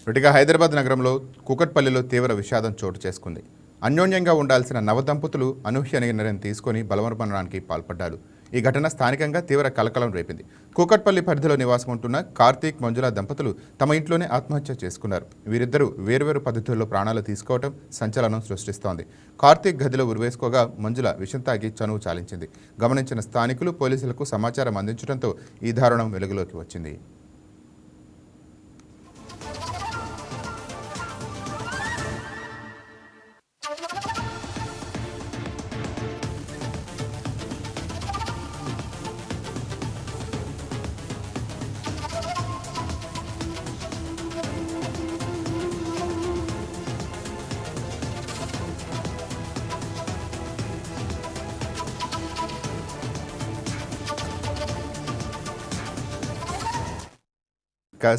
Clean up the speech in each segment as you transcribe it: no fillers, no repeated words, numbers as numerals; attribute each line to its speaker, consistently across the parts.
Speaker 1: ఇటుగా హైదరాబాద్ నగరంలో కూకట్పల్లిలో తీవ్ర విషాదం చోటు చేసుకుంది. అన్యోన్యంగా ఉండాల్సిన నవదంపతులు అనూహ్య నిర్ణయం తీసుకొని బలవన్మరణానికి పాల్పడ్డారు. ఈ ఘటన స్థానికంగా తీవ్ర కలకలం రేపింది. కూకట్పల్లి పరిధిలో నివాసం ఉంటున్న కార్తీక్ మంజుల దంపతులు తమ ఇంట్లోనే ఆత్మహత్య చేసుకున్నారు. వీరిద్దరూ వేర్వేరు పద్ధతుల్లో ప్రాణాలు తీసుకోవడం సంచలనం సృష్టిస్తోంది. కార్తీక్ గదిలో ఉరివేసుకోగా మంజుల విషం తాగి చనువు చాలించింది. గమనించిన స్థానికులు పోలీసులకు సమాచారం అందించడంతో ఈ దారుణం వెలుగులోకి వచ్చింది.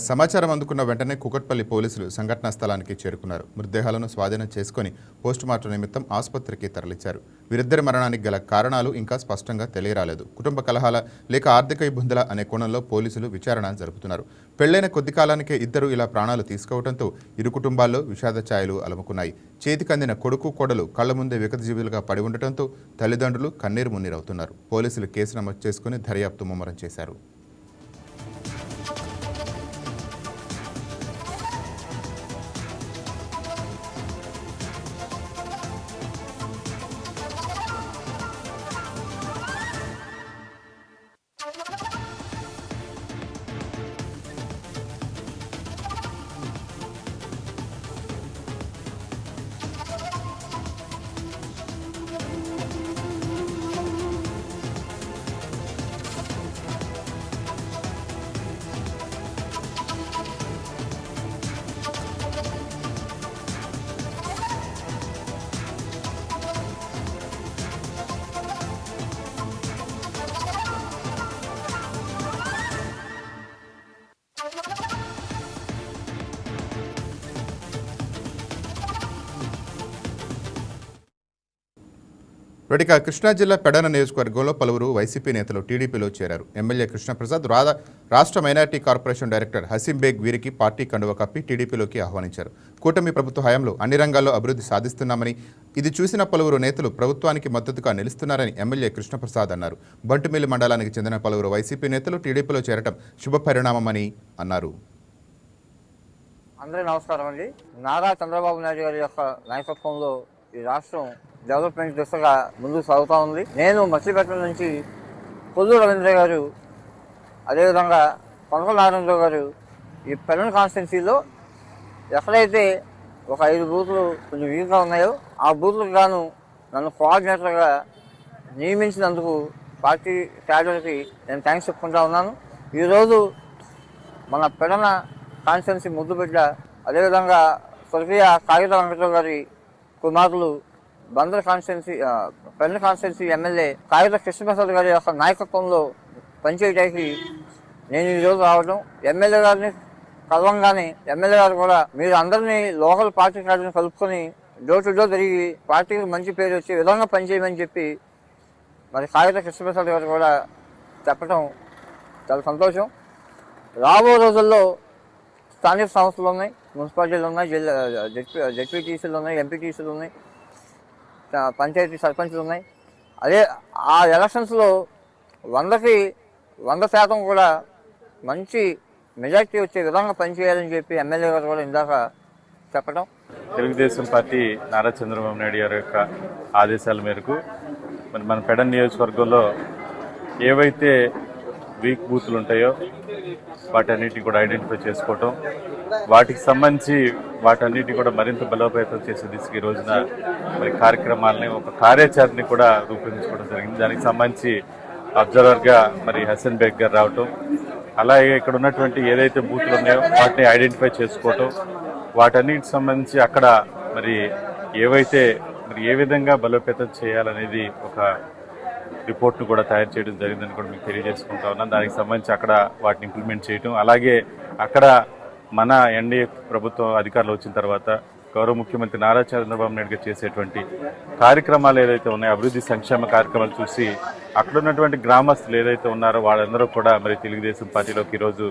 Speaker 1: సమాచారం అందుకున్న వెంటనే కూకట్పల్లి పోలీసులు సంఘటనా స్థలానికి చేరుకున్నారు. మృతదేహాలను స్వాధీనం చేసుకుని పోస్టుమార్టం నిమిత్తం ఆసుపత్రికి తరలించారు. వీరిద్దరి మరణానికి గల కారణాలు ఇంకా స్పష్టంగా తెలియరాలేదు. కుటుంబ కలహాల లేక ఆర్థిక ఇబ్బందుల అనే కోణంలో పోలీసులు విచారణ జరుపుతున్నారు. పెళ్లైన కొద్ది కాలానికే ఇద్దరు ఇలా ప్రాణాలు తీసుకోవడంతో ఇరు కుటుంబాల్లో విషాద ఛాయలు అలముకున్నాయి. చేతికందిన కొడుకు కోడలు కళ్ల ముందే వికతజీవులుగా పడి ఉండటంతో తల్లిదండ్రులు కన్నీరు మున్నీరవుతున్నారు. పోలీసులు కేసు నమోదు చేసుకుని దర్యాప్తు ముమ్మరం చేశారు. ఇక కృష్ణా జిల్లా పెడన నియోజకవర్గంలో పలువురు వైసీపీ నేతలు టీడీపీలో చేరారు. ఎమ్మెల్యే కృష్ణప్రసాద్, రాష్ట్ర minority corporation director Hashem Baig వీరికి పార్టీ కండువ కప్పి టీడీపీలోకి ఆహ్వానించారు. కూటమి ప్రభుత్వ హయాంలో అన్ని రంగాల్లో అభివృద్ధి సాధిస్తున్నామని, ఇది చూసిన పలువురు నేతలు ప్రభుత్వానికి మద్దతుగా నిలుస్తున్నారని ఎమ్మెల్యే కృష్ణప్రసాద్ అన్నారు. బంటుమిల్లి మండలానికి చెందిన పలువురు వైసీపీ నేతలు టీడీపీలో చేరటం శుభపరిణామమని అన్నారు.
Speaker 2: అందరికీ నమస్కారం అండి. నారా చంద్రబాబు నాయుడు గారి యొక్క నాయకత్వంలో ఈ రాష్ట్రం డెవలప్మెంట్ దిశగా ముందుకు సాగుతూ ఉంది. నేను మచిలీపట్నం నుంచి కొల్లు రవీంద్ర గారు, అదేవిధంగా కొనకల నారాయణరావు గారు ఈ పెడన కాన్స్టిట్యున్సీలో ఎక్కడైతే ఒక 5 బూతులు కొంచెం వీక్గా ఉన్నాయో ఆ బూతులకు గాను నన్ను కోఆర్డినేటర్గా నియమించినందుకు పార్టీ క్యాడర్కి నేను థ్యాంక్స్ చెప్పుకుంటా ఉన్నాను. ఈరోజు మన పెడన కాన్స్టిట్యున్సీ ముద్దుబిడ్డ, అదేవిధంగా స్వర్గీయ కాగిత వెంకటరావు గారి కుమారులు Bandar constituency Pedana constituency MLA కాగిత కృష్ణప్రసాద్ గారి యొక్క నాయకత్వంలో పనిచేయడానికి నేను ఈరోజు రావడం, ఎమ్మెల్యే గారిని కలవంగానే ఎమ్మెల్యే గారు కూడా మీరు అందరినీ లోకల్ పార్టీ కార్డుని కలుపుకొని డోర్ టు డోర్ తిరిగి పార్టీకి మంచి పేరు వచ్చే విధంగా పనిచేయమని చెప్పి మరి కాగిత కృష్ణప్రసాద్ గారు కూడా చెప్పడం చాలా సంతోషం. రాబో రోజుల్లో స్థానిక సంస్థలు ఉన్నాయి, మున్సిపాలిటీలు ఉన్నాయి, జెడ్పీటీసీలు ఉన్నాయి, ఎంపీటీసీలు ఉన్నాయి, పంచాయతీ సర్పంచ్లు ఉన్నాయి. అదే ఆ ఎలక్షన్స్లో 100కి 100% కూడా మంచి మెజార్టీ వచ్చే విధంగా పనిచేయాలని చెప్పి ఎమ్మెల్యే గారు కూడా ఇందాక చెప్పడం.
Speaker 3: తెలుగుదేశం పార్టీ నారా చంద్రబాబు నాయుడు గారి యొక్క ఆదేశాల మేరకు మరి మన పెడన నియోజకవర్గంలో ఏవైతే వీక్ బూతులు ఉంటాయో వాటన్నిటిని కూడా ఐడెంటిఫై చేసుకోవటం, వాటికి సంబంధించి వాటన్నిటిని కూడా మరింత బలోపేతం చేసే దిశగా ఈ రోజున మరి కార్యక్రమాలని ఒక కార్యాచరణని కూడా రూపొందించుకోవడం జరిగింది. దానికి సంబంధించి అబ్జర్వర్గా మరి హసన్ బేగ్ గారు రావటం, అలాగే ఇక్కడ ఉన్నటువంటి ఏదైతే బూతులు ఉన్నాయో వాటిని ఐడెంటిఫై చేసుకోవటం, వాటన్నిటికి సంబంధించి అక్కడ మరి ఏవైతే మరి ఏ విధంగా బలోపేతం చేయాలనేది ఒక రిపోర్ట్ను కూడా తయారు చేయడం జరిగిందని కూడా మీకు తెలియజేసుకుంటా ఉన్నాను. దానికి సంబంధించి అక్కడ వాటిని ఇంప్లిమెంట్ చేయడం, అలాగే అక్కడ మన ఎన్డీఏ ప్రభుత్వం అధికారులు వచ్చిన తర్వాత గౌరవ ముఖ్యమంత్రి నారా చంద్రబాబు నాయుడు గారు చేసేటువంటి కార్యక్రమాలు ఏదైతే ఉన్నాయో అభివృద్ధి సంక్షేమ కార్యక్రమాలు చూసి అక్కడ ఉన్నటువంటి గ్రామస్తులు ఏదైతే ఉన్నారో వాళ్ళందరూ కూడా మరి తెలుగుదేశం పార్టీలోకి ఈరోజు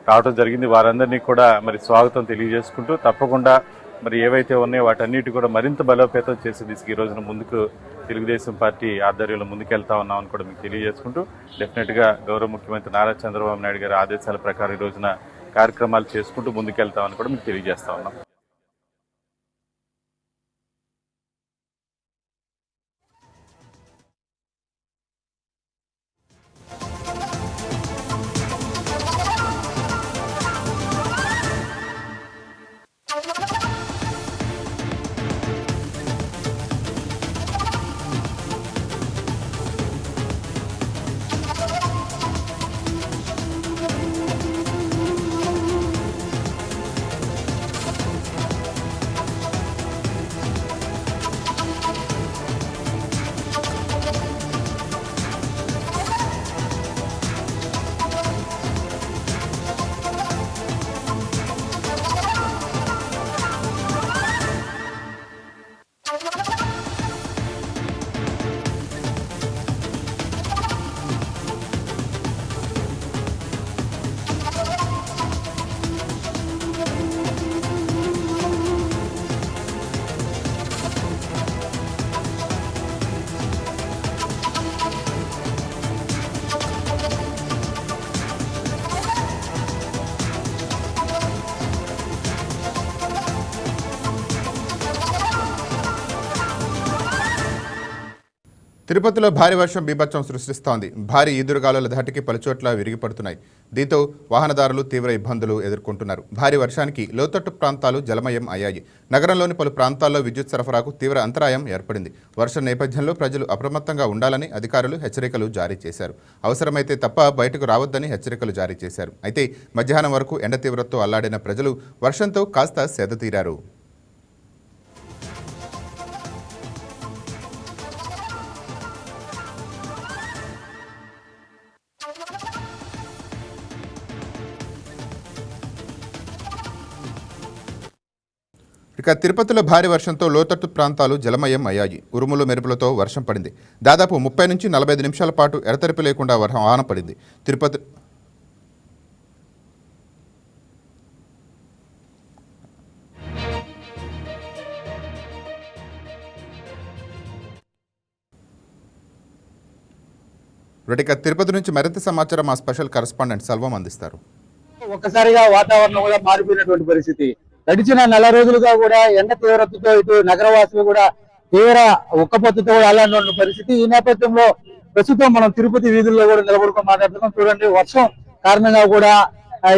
Speaker 3: రావడం జరిగింది. వారందరినీ కూడా మరి స్వాగతం తెలియజేసుకుంటూ తప్పకుండా మరి ఏవైతే ఉన్నాయో వాటన్నిటి కూడా మరింత బలోపేతం చేసే దిశగా ఈ రోజున ముందుకు తెలుగుదేశం పార్టీ ఆధ్వర్యంలో ముందుకెళ్తా ఉన్నామని కూడా మీకు తెలియజేసుకుంటూ డెఫినెట్గా గౌరవ ముఖ్యమంత్రి నారా చంద్రబాబు నాయుడు గారి ఆదేశాల ప్రకారం ఈ రోజున కార్యక్రమాలు చేసుకుంటూ ముందుకెళ్తామని కూడా మీకు తెలియజేస్తా ఉన్నాం.
Speaker 1: తిరుపతిలో భారీ వర్షం బీభత్సం సృష్టిస్తోంది. భారీ ఈదురుగాలుల ధాటికి పలుచోట్ల విరిగిపడుతున్నాయి. దీంతో వాహనదారులు తీవ్ర ఇబ్బందులు ఎదుర్కొంటున్నారు. భారీ వర్షానికి లోతట్టు ప్రాంతాలు జలమయం అయ్యాయి. నగరంలోని పలు ప్రాంతాల్లో విద్యుత్ సరఫరాకు తీవ్ర అంతరాయం ఏర్పడింది. వర్షం నేపథ్యంలో ప్రజలు అప్రమత్తంగా ఉండాలని అధికారులు హెచ్చరికలు జారీ చేశారు. అవసరమైతే తప్ప బయటకు రావద్దని హెచ్చరికలు జారీ చేశారు. అయితే మధ్యాహ్నం వరకు ఎండ తీవ్రతతో అల్లాడిన ప్రజలు వర్షంతో కాస్త సేదతీరారు. ఇక తిరుపతిలో భారీ వర్షంతో లోతట్టు ప్రాంతాలు జలమయం అయ్యాయి. ఉరుములు మెరుపులతో వర్షం పడింది. దాదాపు 30 నుంచి 45 నిమిషాల పాటు ఎడతెరిపి లేకుండా వాన పడింది. తిరుపతి నుంచి మరింత సమాచారం మా స్పెషల్ కరెస్పాండెంట్ సెల్వం అందిస్తారు.
Speaker 4: ఒక్కసారిగా వాతావరణం కూడా మారిపోయినటువంటి పరిస్థితి. గడిచిన నెల రోజులుగా కూడా ఎండ తీవ్రతతో ఇటు నగరవాసులు కూడా తీవ్ర ఉక్కపోతతో అలాంటి పరిస్థితి. ఈ నేపథ్యంలో ప్రస్తుతం మనం తిరుపతి వీధుల్లో కూడా నిలబడుకొని మాట్లాడుతున్నాం. చూడండి, వర్షం కారణంగా కూడా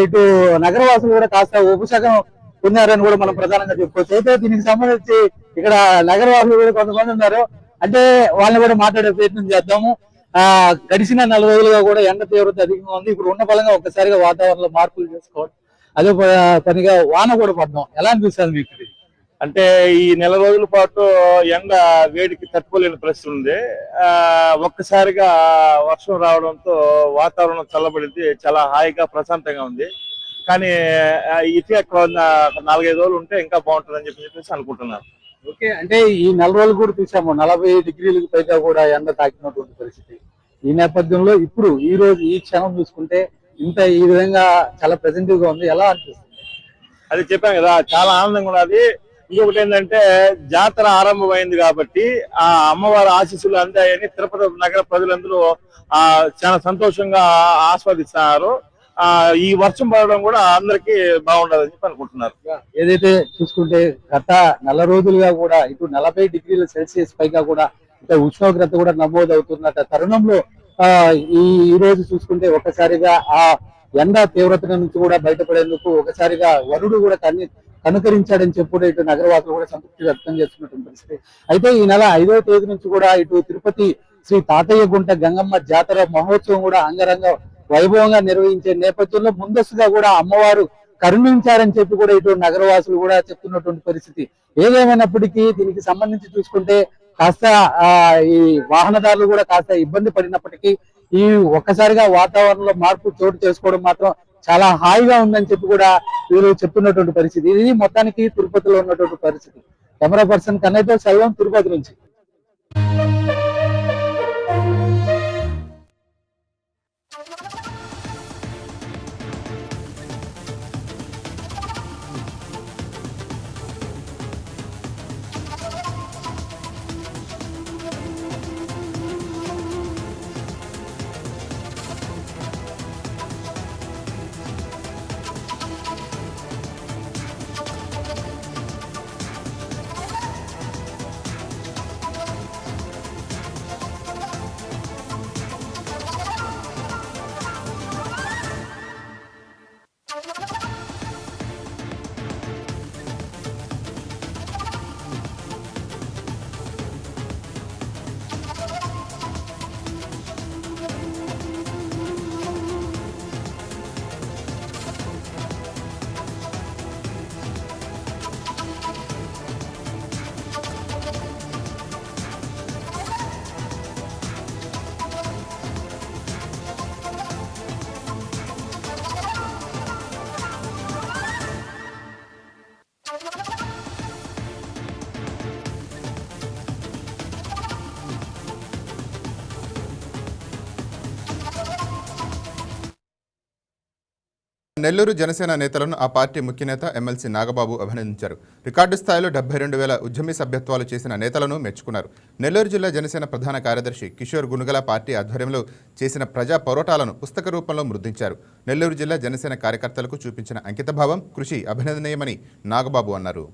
Speaker 4: ఇటు నగరవాసులు కూడా కాస్త ఉపశమనం పొందారని కూడా మనం ప్రధానంగా చెప్పుకోవచ్చు. అయితే దీనికి సంబంధించి ఇక్కడ నగరవాసులు కూడా కొంతమంది ఉన్నారు. అంటే వాళ్ళని కూడా మాట్లాడే ప్రయత్నం చేద్దాము. గడిచిన నెల రోజులుగా కూడా ఎండ తీవ్రత అధికంగా ఉంది. ఇప్పుడు ఉన్న ఫలంగా ఒక్కసారిగా వాతావరణంలో మార్పులు చేసుకోవడం, అదే పనిగా వాన కూడా పడడం ఎలా అనిపిస్తుంది మీకు?
Speaker 5: అంటే ఈ నెల రోజుల పాటు ఎండ వేడికి తట్టుకోలేని పరిస్థితి ఉంది. ఒక్కసారిగా వర్షం రావడంతో వాతావరణం చల్లబడింది. చాలా హాయిగా ప్రశాంతంగా ఉంది. కానీ ఇటే 4-5 రోజులు ఉంటే ఇంకా బాగుంటుందని చెప్పేసి అనుకుంటున్నాను.
Speaker 4: ఓకే, అంటే ఈ నెల రోజులు కూడా చూసాము 40 డిగ్రీలకు పైగా కూడా ఎండ తాకినటువంటి పరిస్థితి. ఈ నేపథ్యంలో ఇప్పుడు ఈ రోజు ఈ క్షణం చూసుకుంటే ఈ విధంగా చాలా ప్రెజెంటివ్ గా ఉంది. ఎలా అనిపిస్తుంది?
Speaker 5: అది చెప్పాను కదా, చాలా ఆనందంగా ఉన్నది. ఇంకొకటి ఏంటంటే జాతర ఆరంభమైంది కాబట్టి ఆ అమ్మవారి ఆశీస్సులు అందాయని తిరుపతి నగర ప్రజలందరూ చాలా సంతోషంగా ఆస్వాదిస్తున్నారు. ఈ వర్షం పడడం కూడా అందరికీ బాగుండదని చెప్పి అనుకుంటున్నారు.
Speaker 4: ఏదైతే చూసుకుంటే గత నెల రోజులుగా కూడా ఇటు 40 డిగ్రీల సెల్సియస్ పైగా కూడా ఇటు ఉష్ణోగ్రత కూడా నమోదవుతున్న తరుణంలో ఈ రోజు చూసుకుంటే ఒకసారిగా ఆ ఎండ తీవ్రత నుంచి కూడా బయటపడేందుకు ఒకసారిగా వరుడు కూడా కనుకరించాడని చెప్పి ఇటు నగరవాసులు కూడా సంతృప్తి వ్యక్తం చేస్తున్నటువంటి పరిస్థితి. అయితే ఈ నెల 5వ తేదీ నుంచి కూడా ఇటు తిరుపతి శ్రీ తాతయ్య గుంట గంగమ్మ జాతర మహోత్సవం కూడా అంగరంగ వైభవంగా నిర్వహించే నేపథ్యంలో ముందస్తుగా కూడా అమ్మవారు కరుణించారని చెప్పి కూడా ఇటు నగరవాసులు కూడా చెప్తున్నటువంటి పరిస్థితి. ఏదేమైనప్పటికీ దీనికి సంబంధించి చూసుకుంటే కాస్త ఈ వాహనదారులు కూడా కాస్త ఇబ్బంది పడినప్పటికీ ఈ ఒక్కసారిగా వాతావరణంలో మార్పు చోటు చేసుకోవడం మాత్రం చాలా హాయిగా ఉందని చెప్పి కూడా వీళ్ళు చెప్తున్నటువంటి పరిస్థితి. ఇది మొత్తానికి తిరుపతిలో ఉన్నటువంటి పరిస్థితి. కెమెరా పర్సన్ కన్నయ్యతో సెల్వం, తిరుపతి నుంచి.
Speaker 1: నెల్లూరు జనసేన నేతలను ఆ పార్టీ ముఖ్య నేత ఎమ్మెల్సీ నాగబాబు అభినందించారు. రికార్డు స్థాయిలో 72,000 ఉద్యమి సభ్యత్వాలు చేసిన నేతలను మెచ్చుకున్నారు. నెల్లూరు జిల్లా జనసేన ప్రధాన కార్యదర్శి కిషోర్ గునుగల పార్టీ ఆధ్వర్యంలో చేసిన ప్రజా పోరాటాలను పుస్తక రూపంలో ముద్రించారు. నెల్లూరు జిల్లా జనసేన కార్యకర్తలకు చూపించిన అంకితభావం, కృషి అభినందనీయమని నాగబాబు అన్నారు.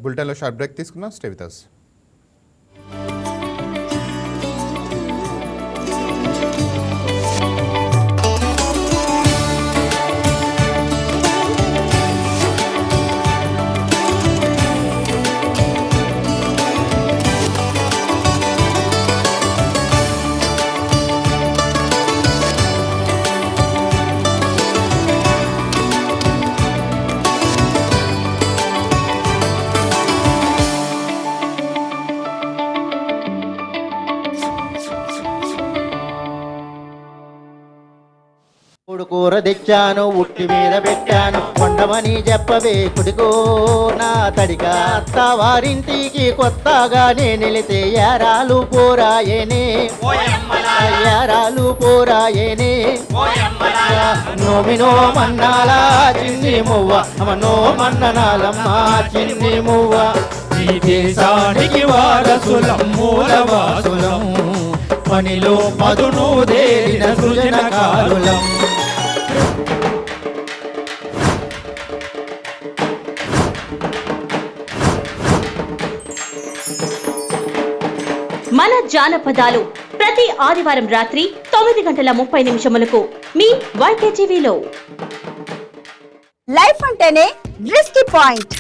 Speaker 1: బులెటిన్లో షార్ట్ బ్రేక్ తీసుకున్నాం. Stay with us.
Speaker 6: కూర తెచ్చాను, ఉట్టి మీద పెట్టాను, కొండమని చెప్పవే కుడికో నా తడిగా. అత్త వారింటికి కొత్తగానే నిలితే యారాలు పోరాయేనే, యారాలు పోరాయేనే. నోమినో మన్నాలా చిన్ని మువ్వ, నో మన్ననాలమ్మ చిన్ని మువ్వ. ఈ దేశానికి వారసులం మూలవాసులం, పనిలో పదును దేరిన సృజనకారులం.
Speaker 7: మన జానపదాలు ప్రతి ఆదివారం రాత్రి 9:30 మీ YKTVలో.
Speaker 8: లైఫ్ అంటేనే రిస్కీ పాయింట్,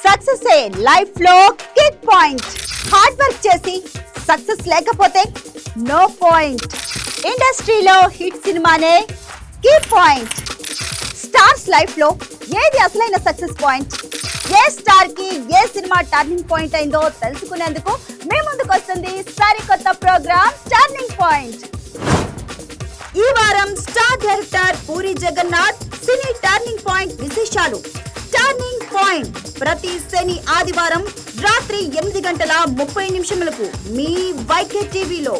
Speaker 8: సక్సెస్ ఏ లైఫ్ లో కిక్ పాయింట్. హార్డ్ వర్క్ చేసి సక్సెస్ లేకపోతే నో పాయింట్. ఇండస్ట్రీలో హిట్ సినిమానే కీ పాయింట్. స్టార్స్ లైఫ్ లో ఏది అసలైన సక్సెస్ పాయింట్, ఏ స్టార్ కి ఏ సినిమా టర్నింగ్ పాయింట్ అయిందో తెలుసుకునేందుకు మీ ముందుకు వస్తుంది సరికొత్త ప్రోగ్రామ్ టర్నింగ్ పాయింట్. ఈ వారం స్టార్ డైరెక్టర్ పూరి జగన్నాథ్ సినీ టర్నింగ్ పాయింట్ విశేషాలు. టర్నింగ్ పాయింట్ ప్రతి శని ఆదివారం రాత్రి 8:30 మీ YKTVలో.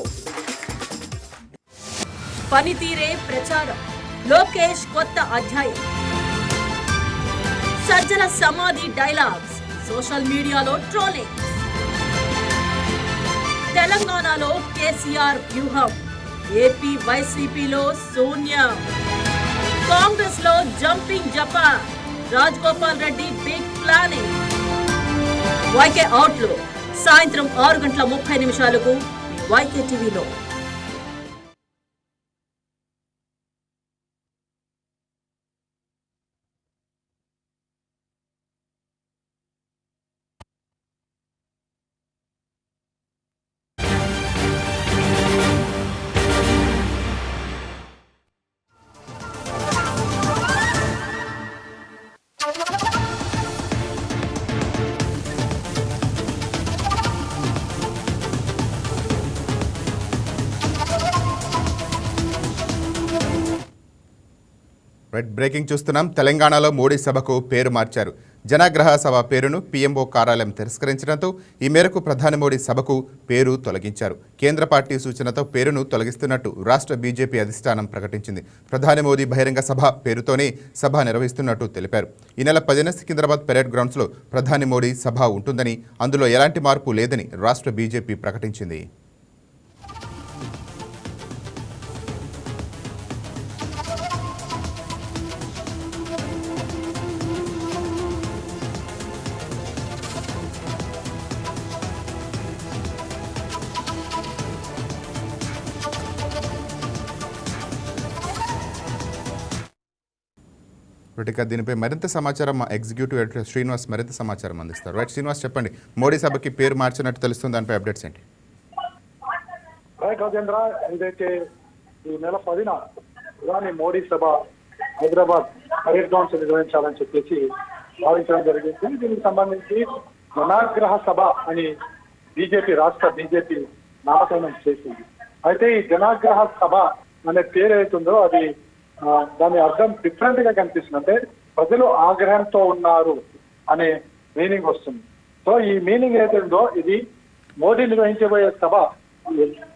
Speaker 7: పనితీరే ప్రచారం, లోకేష్ కొత్త అధ్యాయం. సజ్జల సమాధి డైలాగ్స్, సోషల్ మీడియాలో ట్రోలింగ్. తెలంగాణలో కేసీఆర్ వ్యూహం, ఏపీ వైసీపీలో శూన్యం. కాంగ్రెస్ లో జంపింగ్ జపాన్, Rajagopal Reddy big planning. YK outlook సాయంత్రం 6:30 మీ YKTVలో.
Speaker 1: బ్రేకింగ్ చూస్తున్నాం. తెలంగాణలో మోడీ సభకు పేరు మార్చారు. జనాగ్రహ సభ పేరును PMO కార్యాలయం తిరస్కరించడంతో ఈ మేరకు ప్రధాని మోడీ సభకు పేరు తొలగించారు. కేంద్ర పార్టీ సూచనతో పేరును తొలగిస్తున్నట్టు రాష్ట్ర బీజేపీ అధిష్టానం ప్రకటించింది. ప్రధాని మోదీ బహిరంగ సభ పేరుతోనే సభ నిర్వహిస్తున్నట్టు తెలిపారు. ఈ నెల 10న సికింద్రాబాద్ పెరేడ్ గ్రౌండ్స్లో ప్రధాని మోడీ సభ ఉంటుందని, అందులో ఎలాంటి మార్పు లేదని రాష్ట్ర బీజేపీ ప్రకటించింది. దీనిపై మరింత సమాచారం మా ఎగ్జిక్యూటివ్ ఎడిటర్ శ్రీనివాస్ మరింత సమాచారం అందిస్తారు. రైట్ శ్రీనివాస్, చెప్పండి. మోడీ సభకి పేరు మార్చినట్టు తెలుస్తుంది, దానిపై అప్డేట్స్ ఏంటి?
Speaker 9: రైట్ రాజేంద్ర, ఏదైతే ఈ నెల 10న ప్రధాని మోడీ సభ హైదరాబాద్ పరేడ్ గ్రౌండ్స్ నిర్వహించాలని చెప్పేసి భావించడం జరిగింది. దీనికి సంబంధించి జనాగ్రహ సభ అని బీజేపీ రాష్ట్ర బీజేపీ నామకరణం చేసింది. అయితే ఈ జనాగ్రహ సభ అనే పేరు ఏదైతుందో అది దాని అర్థం డిఫరెంట్ గా కనిపిస్తుంది. అంటే ప్రజలు ఆగ్రహంతో ఉన్నారు అనే మీనింగ్ వస్తుంది. సో ఈ మీనింగ్ ఏదైతుందో ఇది మోడీ నిర్వహించబోయే సభ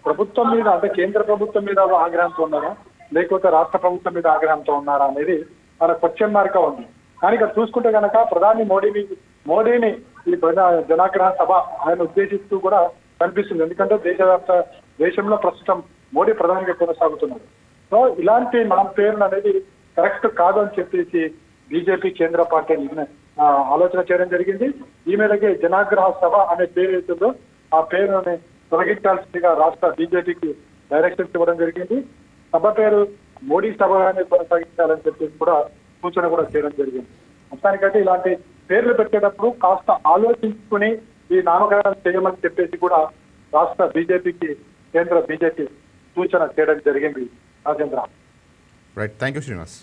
Speaker 9: ప్రభుత్వం మీద, అంటే కేంద్ర ప్రభుత్వం మీద ఆగ్రహంతో ఉన్నారా లేకపోతే రాష్ట్ర ప్రభుత్వం మీద ఆగ్రహంతో ఉన్నారా అనేది మన క్వశ్చన్ మార్క్ గా ఉంది. కానీ ఇక్కడ చూసుకుంటే కనుక ప్రధాని మోడీని ఈ జనాగ్రహ సభ ఆయన ఉద్దేశిస్తూ కూడా కనిపిస్తుంది. ఎందుకంటే దేశంలో ప్రస్తుతం మోడీ ప్రధానిగా కొనసాగుతున్నారు. సో ఇలాంటి మన పేరును అనేది కరెక్ట్ కాదు అని చెప్పేసి బీజేపీ కేంద్ర పార్టీ ఆలోచన చేయడం జరిగింది. ఈ మీదకి జనాగ్రహ సభ అనే పేరు అవుతుందో ఆ పేరుని తొలగించాల్సిందిగా రాష్ట్ర బీజేపీకి డైరెక్షన్స్ ఇవ్వడం జరిగింది. సభ పేరు మోడీ సభగానే కొనసాగించాలని చెప్పేసి కూడా సూచన కూడా చేయడం జరిగింది. మొత్తానికైతే ఇలాంటి పేర్లు పెట్టేటప్పుడు కాస్త ఆలోచించుకుని ఈ నామకరణం చేయమని చెప్పేసి కూడా రాష్ట్ర బీజేపీకి కేంద్ర బీజేపీ సూచన చేయడం జరిగింది. Rajendra.
Speaker 1: Right, thank you Srinivas.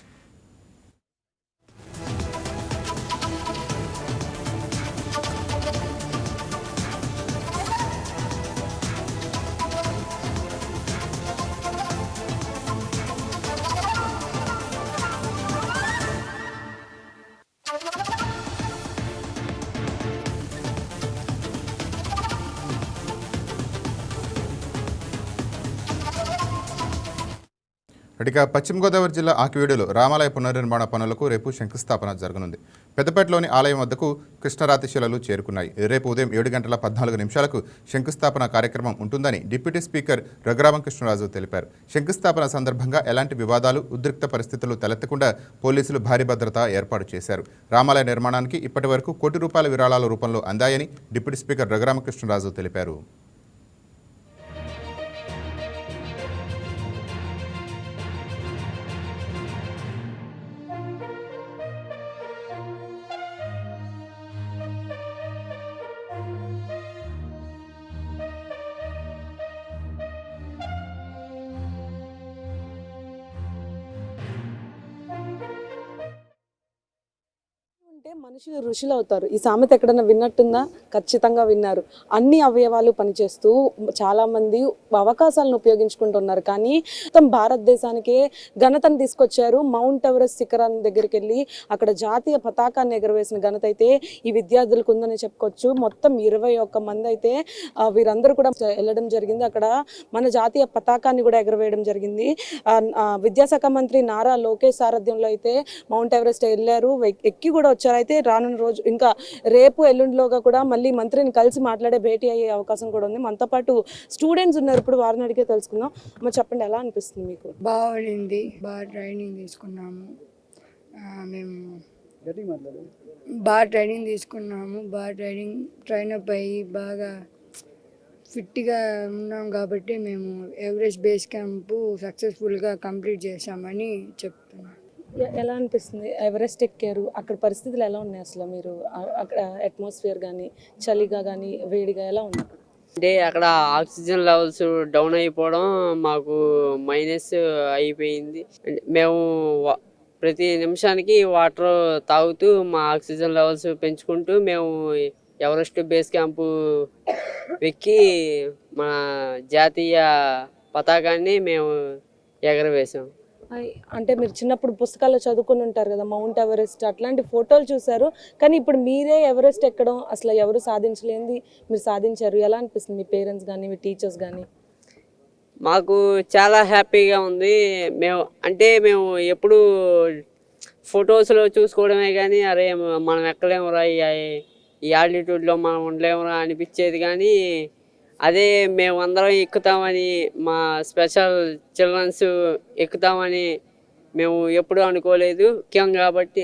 Speaker 1: ఇక పశ్చిమ గోదావరి జిల్లా ఆకివీడులో రామాలయ పునర్నిర్మాణ పనులకు రేపు శంకుస్థాపన జరగనుంది. పెద్దపేటలోని ఆలయం వద్దకు కృష్ణరాతి శిలలు చేరుకున్నాయి. రేపు ఉదయం 7:14 శంకుస్థాపన కార్యక్రమం ఉంటుందని డిప్యూటీ స్పీకర్ రఘురామకృష్ణరాజు తెలిపారు. శంకుస్థాపన సందర్భంగా ఎలాంటి వివాదాలు, ఉద్రిక్త పరిస్థితులు తలెత్తకుండా పోలీసులు భారీ భద్రత ఏర్పాటు చేశారు. రామాలయ నిర్మాణానికి ఇప్పటి వరకు ₹1 కోటి విరాళాల రూపంలో అందాయని డిప్యూటీ స్పీకర్ రఘురామకృష్ణరాజు తెలిపారు.
Speaker 10: అంటే మనుషులు ఋషులు అవుతారు. ఈ సామెత ఎక్కడన్నా విన్నట్టుందా? ఖచ్చితంగా విన్నారు. అన్ని అవయవాలు పనిచేస్తూ చాలామంది అవకాశాలను ఉపయోగించుకుంటున్నారు. కానీ మొత్తం భారతదేశానికే ఘనతను తీసుకొచ్చారు. మౌంట్ ఎవరెస్ట్ శిఖరాన్ని దగ్గరికి వెళ్ళి అక్కడ జాతీయ పతాకాన్ని ఎగరవేసిన ఘనత అయితే ఈ విద్యార్థులకు ఉందని చెప్పుకోవచ్చు. మొత్తం 21 మంది అయితే వీరందరూ కూడా వెళ్ళడం జరిగింది. అక్కడ మన జాతీయ పతాకాన్ని కూడా ఎగరవేయడం జరిగింది. విద్యాశాఖ మంత్రి నారా లోకేష్ సారథ్యంలో అయితే మౌంట్ ఎవరెస్ట్ వెళ్ళారు, ఎక్కి కూడా వచ్చారు. అయితే రానున్న రోజు ఇంకా రేపు ఎల్లుండిలోగా కూడా మళ్ళీ మంత్రిని కలిసి మాట్లాడే భేటీ అయ్యే అవకాశం కూడా ఉంది. మనతో పాటు స్టూడెంట్స్ ఉన్నారు. ఇప్పుడు వారిని అడిగే తెలుసుకుందాం. అమ్మ చెప్పండి, ఎలా అనిపిస్తుంది మీకు?
Speaker 11: బాగుంది, బాగా ట్రైనింగ్ తీసుకున్నాము. మేము బాగా ట్రైనింగ్ తీసుకున్నాము. బాగా ట్రైన్ అప్ అయ్యి బాగా ఫిట్గా ఉన్నాం కాబట్టి మేము ఎవరెస్ట్ బేస్ క్యాంపు సక్సెస్ఫుల్గా కంప్లీట్ చేశామని చెప్తున్నాం.
Speaker 10: ఎలా అనిపిస్తుంది? ఎవరెస్ట్ ఎక్కారు, అక్కడ పరిస్థితులు ఎలా ఉన్నాయి అసలు? మీరు అక్కడ అట్మాస్ఫియర్ కానీ చలిగా కానీ వేడిగా ఎలా ఉంది?
Speaker 12: అంటే అక్కడ ఆక్సిజన్ లెవెల్స్ డౌన్ అయిపోవడం మాకు మైనస్ అయిపోయింది. మేము ప్రతి నిమిషానికి వాటర్ తాగుతూ మా ఆక్సిజన్ లెవెల్స్ పెంచుకుంటూ మేము ఎవరెస్ట్ బేస్ క్యాంపు ఎక్కి మన జాతీయ పతాకాన్ని మేము ఎగరవేసాం.
Speaker 10: అంటే మీరు చిన్నప్పుడు పుస్తకాల్లో చదువుకుని ఉంటారు కదా, మౌంట్ ఎవరెస్ట్ అట్లాంటి ఫోటోలు చూసారు. కానీ ఇప్పుడు మీరే ఎవరెస్ట్ ఎక్కడం అసలు ఎవరు సాధించలేనిది మీరు సాధించారు. ఎలా అనిపిస్తుంది మీ పేరెంట్స్ కానీ మీ టీచర్స్ కానీ?
Speaker 12: మాకు చాలా హ్యాపీగా ఉంది. మేము ఎప్పుడు ఫొటోస్లో చూసుకోవడమే కానీ అరే మనం ఎక్కలేమురా, ఈ ఆల్టిట్యూడ్లో మనం ఉండలేమురా అనిపించేది. కానీ అదే మేమందరం ఎక్కుతామని, మా స్పెషల్ చిల్డ్రన్స్ ఎక్కుతామని మేము ఎప్పుడూ అనుకోలేదు. ఎక్కాం కాబట్టి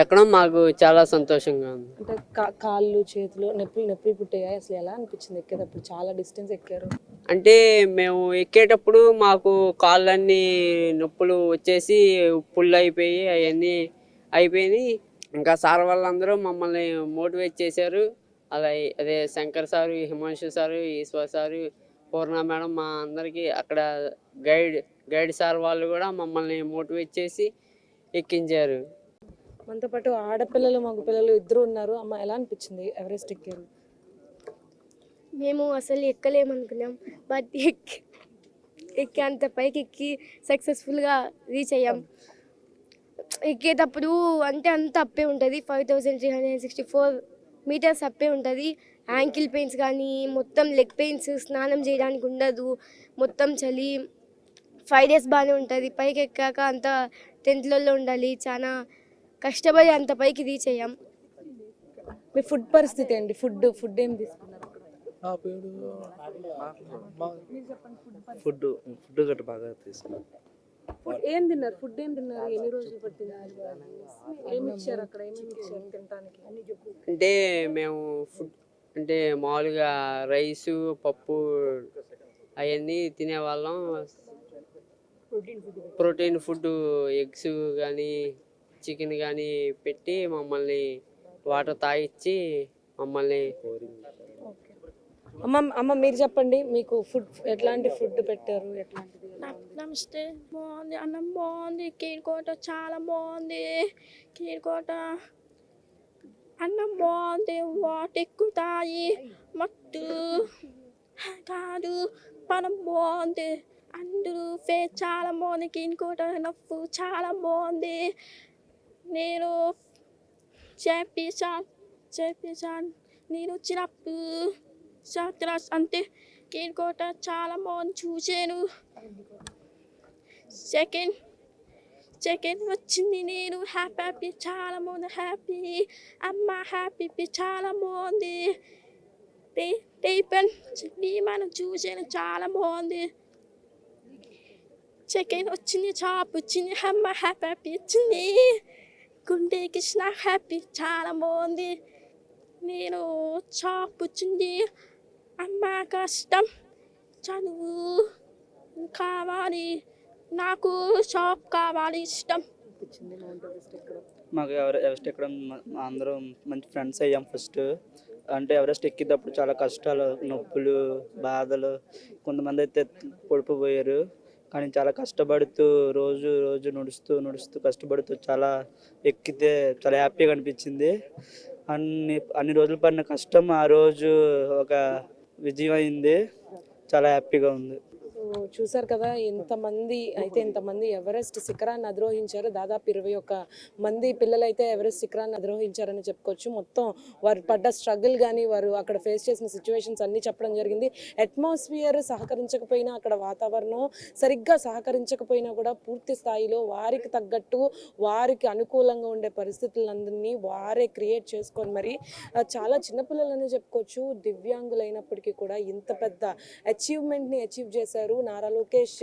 Speaker 12: ఎక్కడం మాకు చాలా సంతోషంగా ఉంది.
Speaker 10: అంటే కాళ్ళు చేతులు నొప్పి పుట్టాయి అసలు? ఎలా అనిపించింది ఎక్కేటప్పుడు? చాలా డిస్టెన్స్ ఎక్కారు.
Speaker 12: అంటే మేము ఎక్కేటప్పుడు మాకు కాళ్ళన్నీ నొప్పులు వచ్చేసి పుళ్ళు అయిపోయి అవన్నీ అయిపోయినాయి. ఇంకా సార్ వాళ్ళందరూ మమ్మల్ని మోటివేట్ చేశారు. అదే Shankar sir, Himanshu sir, Eshwar sir, Purna madam, మా అందరికీ అక్కడ గైడ్ సార్ వాళ్ళు కూడా మమ్మల్ని మోటివేట్ చేసి ఎక్కించారు.
Speaker 10: మనతో పాటు ఆడపిల్లలు మగపిల్లలు ఇద్దరు ఉన్నారు. అమ్మ, ఎలా అనిపించింది ఎవరెస్ట్ ఎక్కారు?
Speaker 11: మేము అసలు ఎక్కలేమనుకున్నాం, బట్ ఎక్కి అంత పైకి ఎక్కి సక్సెస్ఫుల్గా రీచ్ అయ్యాం. ఎక్కేటప్పుడు అంటే అంత అప్పే ఉంటుంది, 5364 మీటర్స్ అప్పే ఉంటుంది. యాంకిల్ పెయిన్స్ కానీ మొత్తం లెగ్ పెయిన్స్, స్నానం చేయడానికి ఉండదు, మొత్తం చలి. 5 days బాగానే ఉంటుంది. పైకి ఎక్కాక అంత టెంట్లలో ఉండాలి, చాలా కష్టపడి అంత పైకి రీచ్ అయ్యాం.
Speaker 10: మీ ఫుడ్ పరిస్థితి ఏంటి? ఫుడ్ ఏం తీసుకున్నారు?
Speaker 13: ఫుడ్ గట్ట బాగా తీసుకున్నాం.
Speaker 10: ఫుడ్ ఏం తిన్నారు? ఎన్ని రోజులు పట్టింది? ఏమి ఇచ్చారు అక్కడ? ఏమేమి ఇచ్చారు తినడానికి?
Speaker 12: అంటే మేము ఫుడ్ అంటే మామూలుగా రైసు, పప్పు అవన్నీ తినేవాళ్ళం. ప్రోటీన్ ఫుడ్, ఎగ్స్ కానీ చికెన్ కానీ పెట్టి మమ్మల్ని వాటర్ తాగిచ్చి మమ్మల్ని.
Speaker 10: అమ్మ మీరు చెప్పండి, మీకు ఫుడ్ ఎట్లాంటి ఫుడ్ పెట్టారు? ఎట్లాంటిది?
Speaker 11: నమస్తే. బాగుంది, అన్నం బాగుంది, కీరకోట చాలా బాగుంది, కీరకోట అన్నం బాగుంది, వాటర్ ఎక్కుతాయి, మట్టు కాదు పనం బాగుంది, అందరూ ఫేస్ చాలా బాగుంది, కీరకోట నవ్వు చాలా బాగుంది. నేను చేపించాను నేను వచ్చినప్పుడు క్లాస్ అంటే కీరకోట చాలా బాగుంది చూసాను. సెకండ్ వచ్చింది నేను హ్యాపీ చాలా బాగుంది, హ్యాపీ అమ్మ హ్యాపీ చాలా బాగుంది. మనం చూసాను చాలా బాగుంది. సెకండ్ వచ్చింది చాప్ వచ్చింది, అమ్మ హ్యాపీ వచ్చింది. గుండె కృష్ణ హ్యాపీ చాలా బాగుంది. నేను చాప్ వచ్చింది, అమ్మ కష్టం చదువు కావాలి, నాకు షాప్ కావాలి ఇష్టం.
Speaker 13: మాకు ఎవరెస్ట్ ఎక్కడం అందరం మంచి ఫ్రెండ్స్ అయ్యాం. ఫస్ట్ అంటే ఎవరెస్ట్ ఎక్కేటప్పుడు చాలా కష్టాలు, నొప్పులు, బాధలు, కొంతమంది అయితే పడిపోయారు. కానీ చాలా కష్టపడుతూ రోజు నడుస్తూ కష్టపడుతూ చాలా ఎక్కితే చాలా హ్యాపీగా అనిపించింది. అన్ని రోజులు పడిన కష్టం ఆ రోజు ఒక విజయం అయింది. చాలా హ్యాపీగా ఉంది.
Speaker 10: చూసారు కదా, ఇంతమంది ఎవరెస్ట్ శిఖరాన్ని అధిరోహించారు. దాదాపు 21 మంది పిల్లలైతే ఎవరెస్ట్ శిఖరాన్ని అధిరోహించారని చెప్పుకోవచ్చు. మొత్తం వారు పడ్డ స్ట్రగుల్ కానీ వారు అక్కడ ఫేస్ చేసిన సిచ్యువేషన్స్ అన్నీ చెప్పడం జరిగింది. అట్మాస్ఫియర్ సహకరించకపోయినా, అక్కడ వాతావరణం సరిగ్గా సహకరించకపోయినా కూడా పూర్తి స్థాయిలో వారికి తగ్గట్టు వారికి అనుకూలంగా ఉండే పరిస్థితులందరినీ వారే క్రియేట్ చేసుకొని మరి చాలా చిన్నపిల్లలని చెప్పుకోవచ్చు. దివ్యాంగులైనప్పటికీ కూడా ఇంత పెద్ద అచీవ్మెంట్ని అచీవ్ చేశారు. నారా లోకేష్,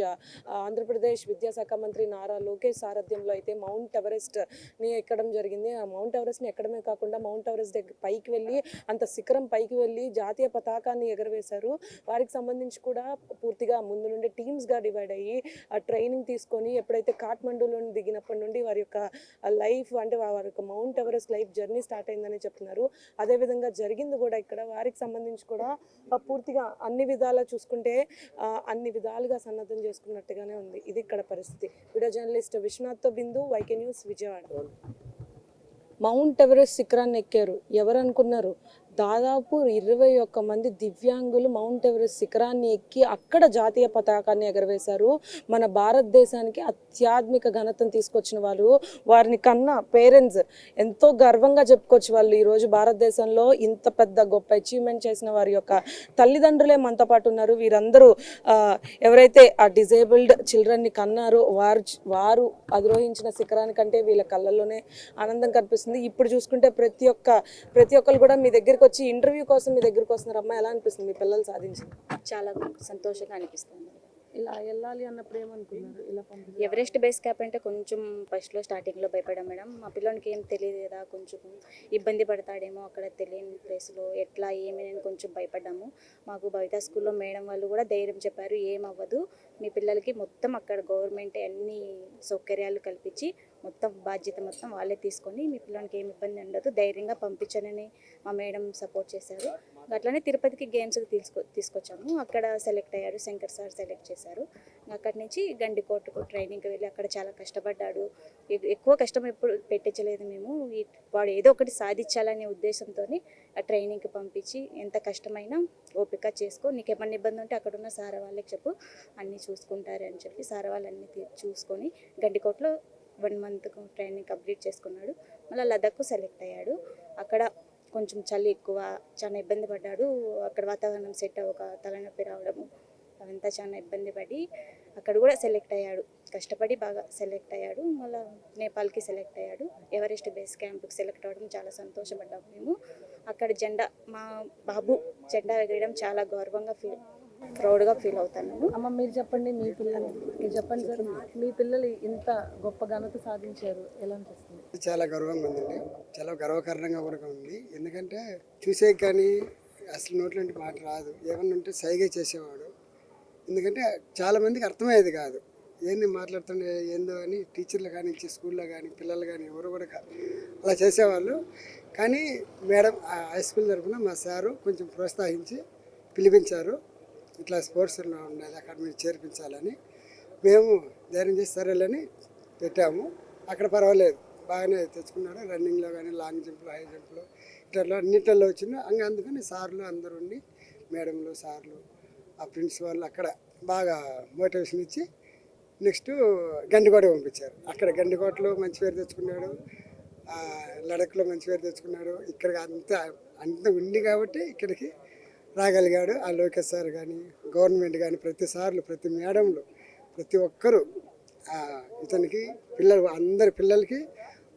Speaker 10: ఆంధ్రప్రదేశ్ విద్యాశాఖ మంత్రి నారా లోకేష్ సారథ్యంలో అయితే మౌంట్ ఎవరెస్ట్ని ఎక్కడం జరిగింది. ఆ మౌంట్ ఎవరెస్ట్ని ఎక్కడమే కాకుండా మౌంట్ ఎవరెస్ట్ దగ్గర పైకి వెళ్ళి అంత శిఖరం పైకి వెళ్ళి జాతీయ పతాకాన్ని ఎగరవేశారు. వారికి సంబంధించి కూడా పూర్తిగా ముందు నుండి టీమ్స్గా డివైడ్ అయ్యి ట్రైనింగ్ తీసుకొని ఎప్పుడైతే కాఠ్మండూలో దిగినప్పటి నుండి వారి యొక్క లైఫ్ అంటే వారి యొక్క mount Everest life journey start అయిందని చెప్తున్నారు. అదేవిధంగా జరిగింది కూడా ఇక్కడ వారికి సంబంధించి కూడా పూర్తిగా అన్ని విధాలా చూసుకుంటే అన్ని విధాలుగా సన్నద్ధం చేసుకున్నట్టుగానే ఉంది. ఇది ఇక్కడ పరిస్థితి. వీడియో జర్నలిస్ట్ విశ్వనాథ్తో Bindu, YK news, Vijayawada. Mount Everest శిఖరాన్ని ఎక్కారు. ఎవరు అనుకున్నారు? దాదాపు 21 మంది దివ్యాంగులు మౌంట్ ఎవరెస్ట్ శిఖరాన్ని ఎక్కి అక్కడ జాతీయ పతాకాన్ని ఎగరవేశారు. మన భారతదేశానికి అత్యాత్మిక ఘనతను తీసుకొచ్చిన వాళ్ళు, వారిని కన్నా పేరెంట్స్ ఎంతో గర్వంగా చెప్పుకోవచ్చు. వాళ్ళు ఈరోజు భారతదేశంలో ఇంత పెద్ద గొప్ప అచీవ్మెంట్ చేసిన వారి యొక్క తల్లిదండ్రులే మనతో పాటు ఉన్నారు. వీరందరూ ఎవరైతే ఆ డిజేబుల్డ్ చిల్డ్రన్ని కన్నారో వారు అధిరోహించిన శిఖరానికంటే వీళ్ళ కళ్ళల్లోనే ఆనందం కనిపిస్తుంది. ఇప్పుడు చూసుకుంటే ప్రతి ఒక్కరు కూడా మీ దగ్గరికి వచ్చి ఇంటర్వ్యూ కోసం మీ దగ్గరకు వస్తున్నారు. అమ్మ, ఎలా అనిపిస్తుంది మీ పిల్లలు సాధించింది?
Speaker 14: చాలా సంతోషంగా అనిపిస్తుంది.
Speaker 10: ఇలా వెళ్ళాలి అన్నప్పుడు ఏమనుకున్నారు? ఇలా
Speaker 14: ఎవరెస్ట్ బేస్ క్యాంప్ అంటే కొంచెం ఫస్ట్లో స్టార్టింగ్లో భయపడ్డాం మేడం. మా పిల్లలకి ఏం తెలియదు కదా, కొంచెం ఇబ్బంది పడతాడేమో అక్కడ తెలియని ప్లేస్లో ఎట్లా ఏమి అని కొంచెం భయపడ్డాము. మాకు బయట స్కూల్లో మేడం వాళ్ళు కూడా ధైర్యం చెప్పారు, ఏమవ్వదు, మీ పిల్లలకి మొత్తం అక్కడ గవర్నమెంట్ అన్ని సౌకర్యాలు కల్పించి మొత్తం బాధ్యత మొత్తం వాళ్ళే తీసుకొని మీ పిల్లలకి ఏమి ఇబ్బంది ఉండదు, ధైర్యంగా పంపించనని మా మేడం సపోర్ట్ చేశారు. అట్లనే తిరుపతికి గేమ్స్కి తీసుకొచ్చాము. అక్కడ సెలెక్ట్ అయ్యాడు, శంకర్ సార్ సెలెక్ట్ చేశారు. అక్కడి నుంచి గండికోటకు ట్రైనింగ్కి వెళ్ళి అక్కడ చాలా కష్టపడ్డాడు. ఎక్కువ కష్టం ఎప్పుడు పెట్టించలేదు మేము. వాడు ఏదో ఒకటి సాధించాలనే ఉద్దేశంతో ఆ ట్రైనింగ్కి పంపించి ఎంత కష్టమైనా ఓపిక చేసుకో, నీకు ఏమన్నా ఇబ్బంది ఉంటే అక్కడ ఉన్న సార్ వాళ్ళకి చెప్పు, అన్నీ చూసుకుంటారు అని చెప్పి సార్ వాళ్ళన్నీ చూసుకొని గండికోటలో 1 month ట్రైనింగ్ కంప్లీట్ చేసుకున్నాడు. మళ్ళీ లదాఖ్కు సెలెక్ట్ అయ్యాడు. అక్కడ కొంచెం చలి ఎక్కువ, చాలా ఇబ్బంది పడ్డాడు. అక్కడ వాతావరణం సెట్ అవ్వక తలనొప్పి రావడము అవంతా చాలా ఇబ్బంది పడి అక్కడ కూడా సెలెక్ట్ అయ్యాడు. కష్టపడి బాగా సెలెక్ట్ అయ్యాడు. మళ్ళీ నేపాల్కి సెలెక్ట్ అయ్యాడు. ఎవరెస్ట్ బేస్ క్యాంప్కి సెలెక్ట్ అవ్వడం చాలా సంతోషపడ్డాము మేము. అక్కడ జెండా, మా బాబు జెండా ఎగరడం చాలా గౌరవంగా ప్రౌడ్గా ఫీల్ అవుతాను.
Speaker 10: అమ్మ మీరు చెప్పండి, మీ పిల్లలు మీరు చెప్పండి సార్, మీ పిల్లలు ఇంత గొప్ప ఘనత సాధించారు, ఎలా అనిపిస్తుంది?
Speaker 15: చాలా గర్వంగా ఉందండి, చాలా గర్వకారణంగా కూడా ఉంది. ఎందుకంటే చూసే కానీ అసలు నోట్లంటి మాట రాదు, ఏమన్నా ఉంటే సైగే చేసేవాడు. ఎందుకంటే చాలామందికి అర్థమయ్యేది కాదు, ఏంది మాట్లాడుతుండే ఏందో అని టీచర్లు కానీ స్కూల్లో కానీ పిల్లలు కానీ ఎవరు కూడా అలా చేసేవాళ్ళు. కానీ మేడం హై స్కూల్ తరఫున మా సారు కొంచెం ప్రోత్సహించి పిలిపించారు. ఇట్లా స్పోర్ట్స్లో ఉండేది అక్కడ మీరు చేర్పించాలని. మేము ధైర్యం చేసి సరేలని పెట్టాము. అక్కడ పర్వాలేదు, బాగానే తెచ్చుకున్నాడు. రన్నింగ్లో కానీ లాంగ్ జంప్లో హై జంప్లో ఇట్లా అన్నింటిలో వచ్చిండు. అందుకని సార్లు అందరూ ఉండి, మేడంలు సార్లు ఆ ప్రిన్సిపాల్ అక్కడ బాగా మోటివేషన్ ఇచ్చి నెక్స్ట్ గండికోట పంపించారు. అక్కడ గండికోటలో మంచి పేరు తెచ్చుకున్నాడు, లడఖ్లో మంచి పేరు తెచ్చుకున్నాడు. ఇక్కడ అంత ఉంది కాబట్టి ఇక్కడికి రాగలిగాడు. ఆ లోకేష్ సార్ కానీ గవర్నమెంట్ కానీ ప్రతి సార్లు ప్రతి మేడంలు ప్రతి ఒక్కరూ ఇతనికి అందరి పిల్లలకి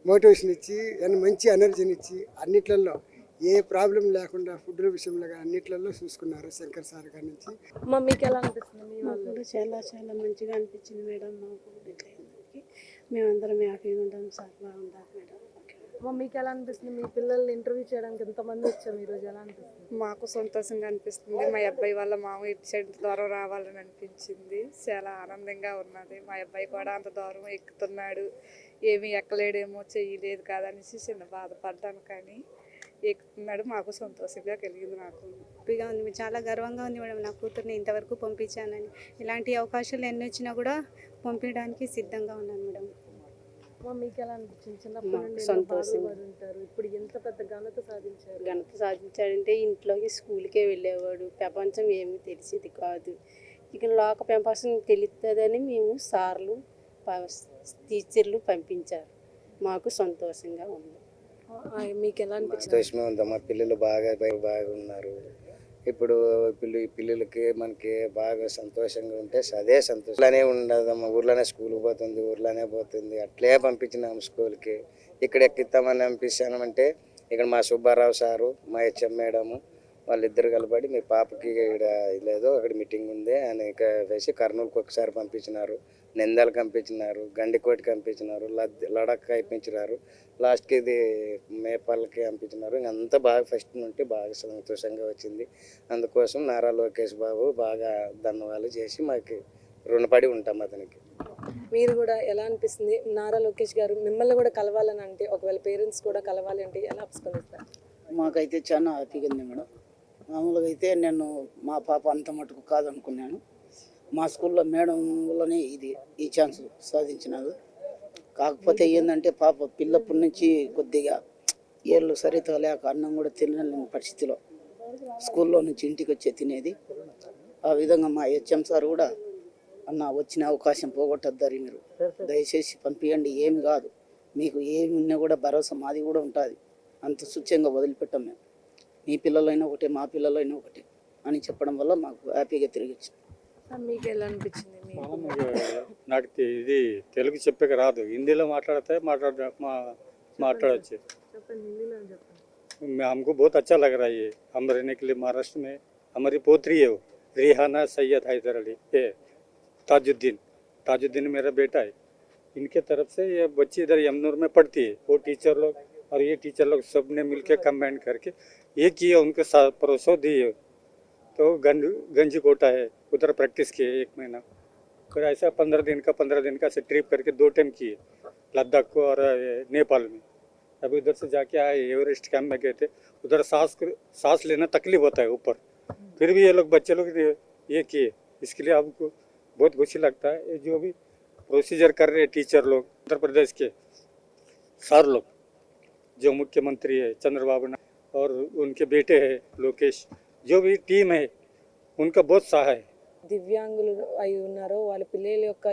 Speaker 15: మోటివేషన్ ఇచ్చి మంచి ఎనర్జీని ఇచ్చి అన్నిట్లలో ఏ ప్రాబ్లం లేకుండా ఫుడ్ విషయంలో కానీ అన్నిట్లలో చూసుకున్నారు శంకర్ సార్ గారి నుంచి.
Speaker 10: మీకు ఎలా అనిపిస్తుంది?
Speaker 11: చాలా చాలా మంచిగా అనిపించింది మేడం. మాకు మేమందరం హ్యాపీగా ఉంటాం సార్, బాగుంటారు మేడం.
Speaker 10: మీకు ఎలా అనిపిస్తుంది? మీ పిల్లల్ని ఇంటర్వ్యూ చేయడానికి ఎంతమంది వచ్చారు ఈరోజు, ఎలా అనిపిస్తుంది?
Speaker 11: మాకు సంతోషంగా అనిపిస్తుంది. మా అబ్బాయి వాళ్ళ మామ ఇటు సైడ్ దూరం రావాలని అనిపించింది. చాలా ఆనందంగా ఉన్నది. మా అబ్బాయి కూడా అంత దూరం ఎక్కుతున్నాడు, ఏమీ ఎక్కలేడేమో చేయలేదు కాదనేసి చిన్న బాధపడ్డాను. కానీ ఎక్కుతున్నాడు, మాకు సంతోషంగా కలిగింది. నాకు హ్యాపీగా ఉంది, చాలా గర్వంగా ఉంది మేడం. నా కూతుర్ని ఇంతవరకు పంపించానని. ఇలాంటి అవకాశాలు ఎన్ని వచ్చినా కూడా పంపించడానికి సిద్ధంగా ఉన్నాను మేడం.
Speaker 10: మీకు ఎలా అనిపించింది? చిన్నప్పుడు
Speaker 11: సంతోషంగా
Speaker 10: ఉంటారు, ఇప్పుడు ఎంత పెద్ద ఘనత సాధించారు.
Speaker 11: ఘనత సాధించాడంటే ఇంట్లోకి స్కూల్కే వెళ్ళేవాడు, ప్రపంచం ఏమీ తెలిసేది కాదు. ఇక లోక పెంపకం తెలుస్తుందని మేము సార్లు టీచర్లు పంపించారు. మాకు సంతోషంగా ఉంది.
Speaker 10: మీకు ఎలా అనిపించింది?
Speaker 16: సంతోషమే ఉంది. మా పిల్లలు బాగా ఉన్నారు. ఇప్పుడు పిల్లలకి మనకి బాగా సంతోషంగా ఉంటే అదే సంతోషంలోనే ఉండదు. మా ఊర్లోనే స్కూల్కి పోతుంది, ఊర్లోనే పోతుంది. అట్లే పంపించినాము స్కూల్కి. ఇక్కడ ఎక్కిస్తామని పంపించామంటే ఇక్కడ మా సుబ్బారావు సారు, మా హెచ్ఎం మేడము వాళ్ళిద్దరు కలబడి మీ పాపకి ఇక్కడ లేదు, అక్కడ మీటింగ్ ఉంది అని వేసి కర్నూలుకి ఒకసారి పంపించినారు, నెందల్కి పంపించినారు, గండికోటకి పంపించినారు, లడఖ్ పంపించినారు, లాస్ట్కి ఇది నేపాల్కి పంపించినారు. అంతా బాగా ఫస్ట్ నుండి బాగా సంతోషంగా వచ్చింది. అందుకోసం నారా లోకేష్ బాబు బాగా ధన్యవాదాలు చేసి మాకు రుణపడి ఉంటాం అతనికి.
Speaker 10: మీరు కూడా ఎలా అనిపిస్తుంది? నారా లోకేష్ గారు మిమ్మల్ని కూడా కలవాలని అంటే, ఒకవేళ పేరెంట్స్ కూడా కలవాలి అంటే ఎలా స్పందిస్తారు?
Speaker 17: మాకైతే చాలా హ్యాపీగా ఉంది మేడం. మామూలుగా అయితే నేను మా పాప అంత మటుకు కాదనుకున్నాను. మా స్కూల్లో మేడం వల్లనే ఈ ఛాన్స్ సాధించినారు. కాకపోతే ఏంటంటే పాప పిల్లప్పటి నుంచి కొద్దిగా ఏళ్ళు సరిగ్గా లేక అన్నం కూడా తినలేని పరిస్థితిలో స్కూల్లో నుంచి ఇంటికి వచ్చే తినేది. ఆ విధంగా మా హెచ్ఎం సార్ కూడా అన్న వచ్చిన అవకాశం పోగొట్టద్దారు, మీరు దయచేసి పంపించండి, ఏమి కాదు, మీకు ఏమి ఉన్నా కూడా భరోసా మాది కూడా ఉంటుంది, అంత స్వచ్ఛంగా వదిలిపెట్టాం మేము, మీ పిల్లలైనా ఒకటే మా పిల్లలైనా ఒకటే అని చెప్పడం వల్ల మాకు హ్యాపీగా తిరిగి వచ్చింది.
Speaker 10: మీకు ఎలా అనిపించింది?
Speaker 18: నాకు ఇది తెలుగు చెప్పక రాదు, హిందీలో మాట్లాడచ్చు. हमको बहुत अच्छा लग रहा है ये हम रहने के लिए महाराष्ट्र में. हमारी पोत्री है वो रिहाना सैयद हैदर अली, ये ताजुद्दीन मेरा बेटा है. इनके तरफ से ये बच्ची इधर यमुनूर में पढ़ती है. वो टीचर लोग और ये टीचर लोग सब ने मिलकर कंबाइन करके ये किए, उनके साथ प्रोत्साहन दिए. तो गंजी कोटा है उधर प्रैक्टिस किए 1 महीना. फिर ऐसा 15 दिन का से ट्रिप करके 2 टाइम किए. लद्दाख को और नेपाल में। अभी उधर से जाके आए, एवरेस्ट कैंप में गए थे। उधर सांस लेना तकलीफ होता है ऊपर, फिर भी ये लोग बच्चे लोग ये किए। इसके लिए हमको बहुत खुशी लगता है। ये जो भी प्रोसीजर कर रहे हैं टीचर लोग, उत्तर प्रदेश के सर लोग, जो मुख्यमंत्री है चंद्रबाबू नायडू और उनके बेटे हैं लोकेश, जो भी टीम है उनका बहुत सहाय है।
Speaker 10: దివ్యాంగులు అయి ఉన్నారో వాళ్ళ పిల్లల యొక్క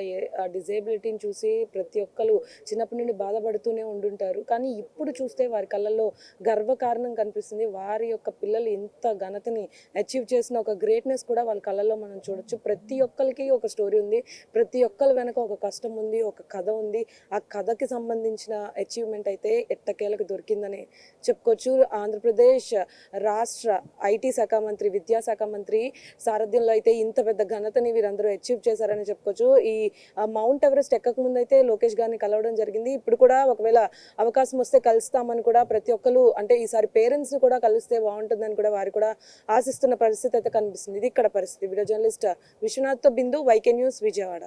Speaker 10: డిజేబిలిటీని చూసి ప్రతి ఒక్కరు చిన్నప్పటి నుండి బాధపడుతూనే ఉండుంటారు. కానీ ఇప్పుడు చూస్తే వారి కళ్ళల్లో గర్వకారణం కనిపిస్తుంది. వారి యొక్క పిల్లలు ఇంత ఘనతని అచీవ్ చేసిన ఒక గ్రేట్నెస్ కూడా వాళ్ళ కళ్ళల్లో మనం చూడొచ్చు. ప్రతి ఒక్కరికి ఒక స్టోరీ ఉంది, ప్రతి ఒక్కరి వెనక ఒక కష్టం ఉంది, ఒక కథ ఉంది. ఆ కథకి సంబంధించిన అచీవ్మెంట్ అయితే ఎట్టకేలకు దొరికిందని చెప్పుకోవచ్చు. ఆంధ్రప్రదేశ్ రాష్ట్ర ఐటీ శాఖ మంత్రి, విద్యాశాఖ మంత్రి సారథ్యంలో అయితే ఇంత పెద్ద ఘనతని వీరందరూ అచీవ్ చేశారని చెప్పుకోవచ్చు. ఈ మౌంట్ ఎవరెస్ట్ ఎక్కక ముందు అయితే లోకేష్ గారిని కలవడం జరిగింది. ఇప్పుడు కూడా ఒకవేళ అవకాశం వస్తే కలుస్తామని కూడా ప్రతి ఒక్కరు, అంటే ఈసారి పేరెంట్స్ని కూడా కలిస్తే బాగుంటుందని కూడా వారు కూడా ఆశిస్తున్న పరిస్థితి అయితే కనిపిస్తుంది. ఇది ఇక్కడ పరిస్థితి. వీడియో జర్నలిస్ట్ విశ్వనాథ్తో బిందు, వైకే న్యూస్, విజయవాడ.